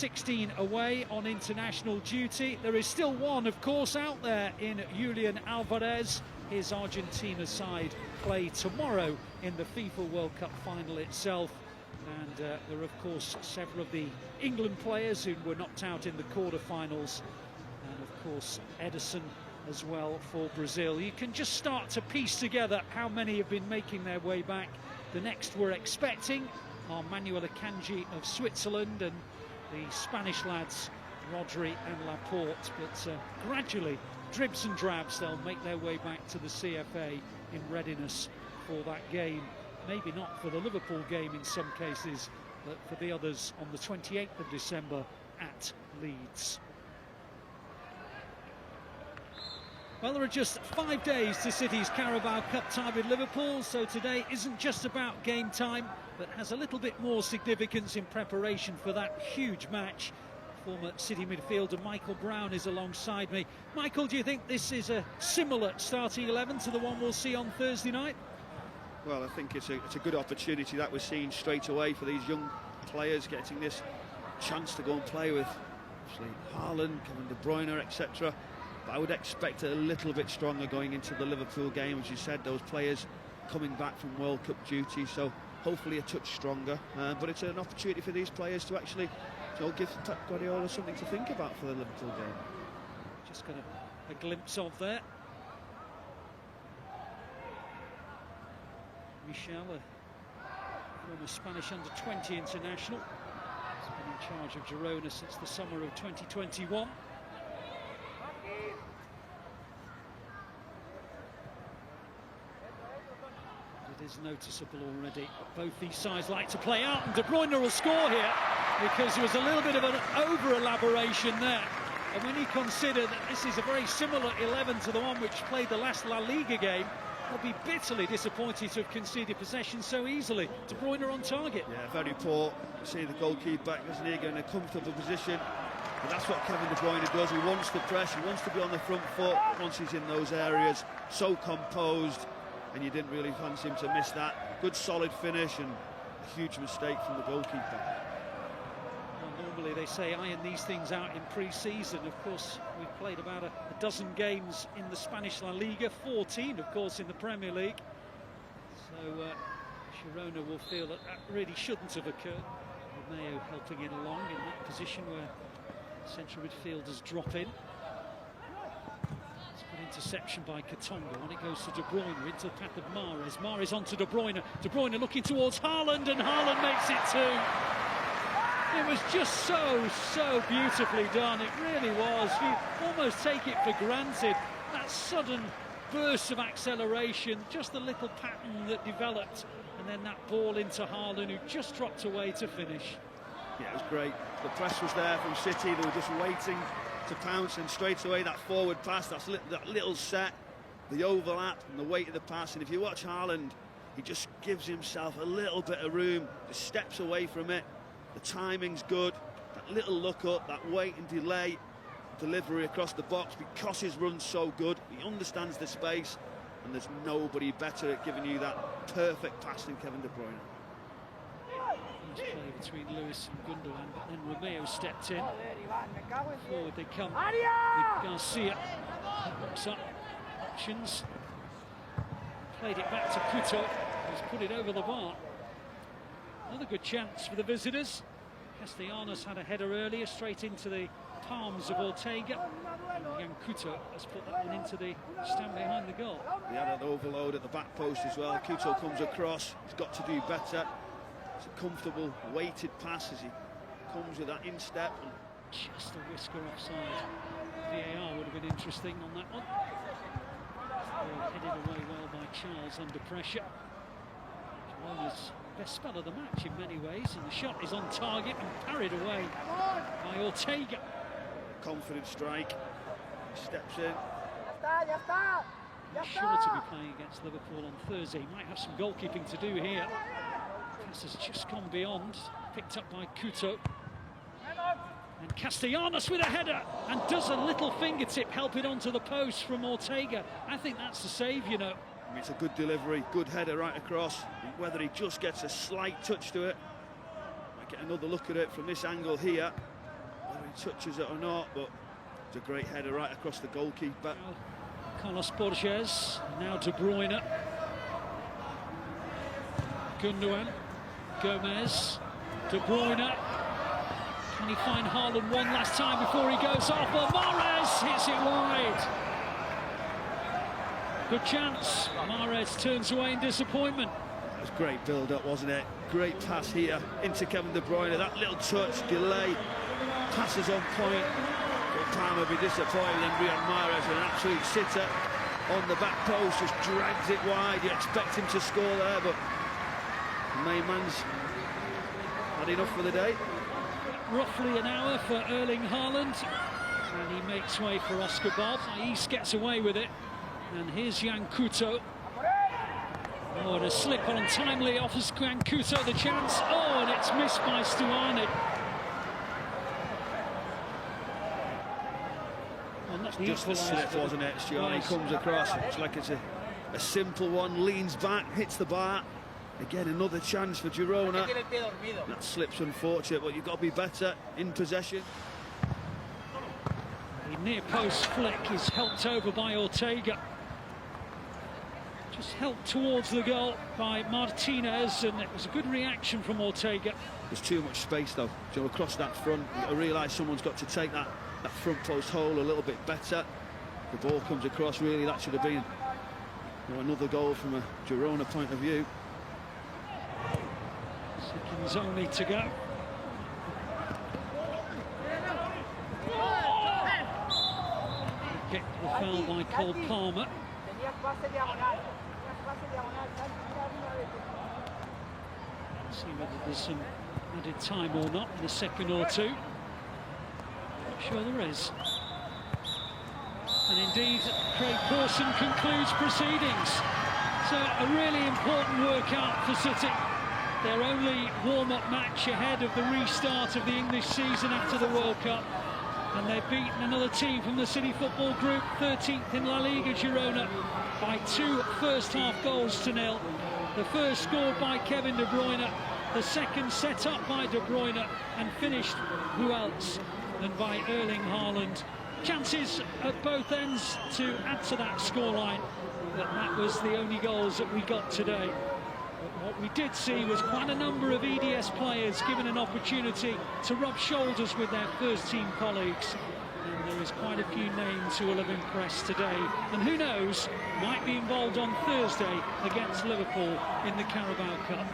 16 away on international duty. There is still one, of course, out there in Julian Alvarez. His Argentina side play tomorrow in the FIFA World Cup final itself. And there are, of course, several of the England players who were knocked out in the quarter-finals. And, of course, Ederson as well for Brazil. You can just start to piece together how many have been making their way back. The next we're expecting are Manuel Akanji of Switzerland and the Spanish lads Rodri and Laporte. But gradually, dribs and drabs, they'll make their way back to the CFA in readiness for that game. Maybe not for the Liverpool game in some cases, but for the others on the 28th of December at Leeds. Well, there are just 5 days to City's Carabao Cup tie with Liverpool, so today isn't just about game time, but has a little bit more significance in preparation for that huge match. Former City midfielder Michael Brown is alongside me. Michael, do you think this is a similar starting 11 to the one we'll see on Thursday night? Well, I think it's a good opportunity that we're seeing straight away for these young players, getting this chance to go and play with obviously Haaland, Kevin De Bruyne, etc. But I would expect it a little bit stronger going into the Liverpool game. As you said, those players coming back from World Cup duty, so hopefully a touch stronger. But it's an opportunity for these players to actually give Pep Guardiola something to think about for the Liverpool game. Just got a glimpse of there. Michel, a former Spanish under-20 international, has been in charge of Girona since the summer of 2021. It is noticeable already. Both these sides like to play out, and De Bruyne will score here because there was a little bit of an over-elaboration there. And when you consider that this is a very similar 11 to the one which played the last La Liga game, they'll be bitterly disappointed to have conceded possession so easily. De Bruyne on target. Yeah, very poor. You see the goalkeeper back, doesn't he, in a comfortable position. And that's what Kevin De Bruyne does. He wants to press, he wants to be on the front foot once he's in those areas. So composed, and you didn't really fancy him to miss that. Good solid finish and a huge mistake from the goalkeeper. Well, normally they say iron these things out in pre-season. Of course, we've played about a dozen games in the Spanish La Liga, 14 of course in the Premier League. So Girona will feel that really shouldn't have occurred. Romeo helping it along in that position where central midfielders drop in. It's a good interception by Katonga when it goes to De Bruyne into the path of Mahrez. Mahrez onto De Bruyne. De Bruyne looking towards Haaland, and Haaland makes it two. It was just so beautifully done. It really was. You almost take it for granted. That sudden burst of acceleration, just the little pattern that developed, and then that ball into Haaland, who just dropped away to finish. Yeah, it was great. The press was there from City. They were just waiting to pounce, and straight away that forward pass, that little set, the overlap and the weight of the pass. And if you watch Haaland, he just gives himself a little bit of room, just steps away from it. The timing's good, that little look up, that wait and delay delivery across the box, because his run's so good. He understands the space, and there's nobody better at giving you that perfect pass than Kevin De Bruyne. Nice play between Lewis and Gundogan, but then Romeo stepped in. Forward they come with Garcia. Looks up options. Played it back to Couto, who's put it over the bar. Another good chance for the visitors. Castellanos had a header earlier straight into the palms of Ortega. And Jan Couto has put that one into the stand behind the goal. He had an overload at the back post as well. Couto comes across. He's got to do better. It's a comfortable, weighted pass as he comes with that instep. And just a whisker offside. VAR would have been interesting on that one. Headed away well by Charles under pressure. Girona's best spell of the match in many ways, and the shot is on target and parried away by Ortega. Confident strike. He steps in. He's sure to be playing against Liverpool on Thursday. Might have some goalkeeping to do here. Pass has just gone beyond. Picked up by Couto. And Castellanos with a header, and does a little fingertip help it onto the post from Ortega. I think that's the save, you know. I mean, it's a good delivery, good header right across. Whether he just gets a slight touch to it, might get another look at it from this angle here. he touches it or not, but it's a great header right across the goalkeeper. Carlos Borges, now De Bruyne. Gundogan, Gomez, De Bruyne. Can he find Haaland one last time before he goes off? Well, Mahrez hits it wide. Good chance. Mahrez turns away in disappointment. It was great build-up, wasn't it? Great pass here into Kevin De Bruyne. That little touch, delay, passes on point. But Palmer will be disappointed, and Riyad Mahrez, an absolute sitter on the back post, just drags it wide. You expect him to score there, but the main man's had enough for the day. Roughly an hour for Erling Haaland, and he makes way for Oscar Bob. Ais gets away with it, and here's Jan Couto. Oh, and a slip untimely offers Jan Couto the chance. Oh, and it's missed by Stuani. Well, not the Just a slip, wasn't it? Stuani comes across. It's like it's a simple one, leans back, hits the bar. Again, another chance for Girona. That slip's unfortunate, but you've got to be better in possession. The near post flick is helped over by Ortega. Just helped towards the goal by Martinez, and it was a good reaction from Ortega. There's too much space, though. So across that front, I realise someone's got to take that front post hole a little bit better. The ball comes across, really, that should have been another goal from a Girona point of view. Seconds only to go. Get the foul by Cole Palmer. See whether there's some added time or not in a second or two. Not sure there is. And indeed, Craig Pawson concludes proceedings. So a really important workout for City. Their only warm-up match ahead of the restart of the English season after the World Cup. And they've beaten another team from the City Football Group, 13th in La Liga, Girona, by 2 first-half goals to 0. The first scored by Kevin De Bruyne, the second set up by De Bruyne and finished, who else than by Erling Haaland. Chances at both ends to add to that scoreline, but that was the only goals that we got today. But what we did see was quite a number of EDS players given an opportunity to rub shoulders with their first-team colleagues. And there is quite a few names who will have impressed today. And who knows, might be involved on Thursday against Liverpool in the Carabao Cup.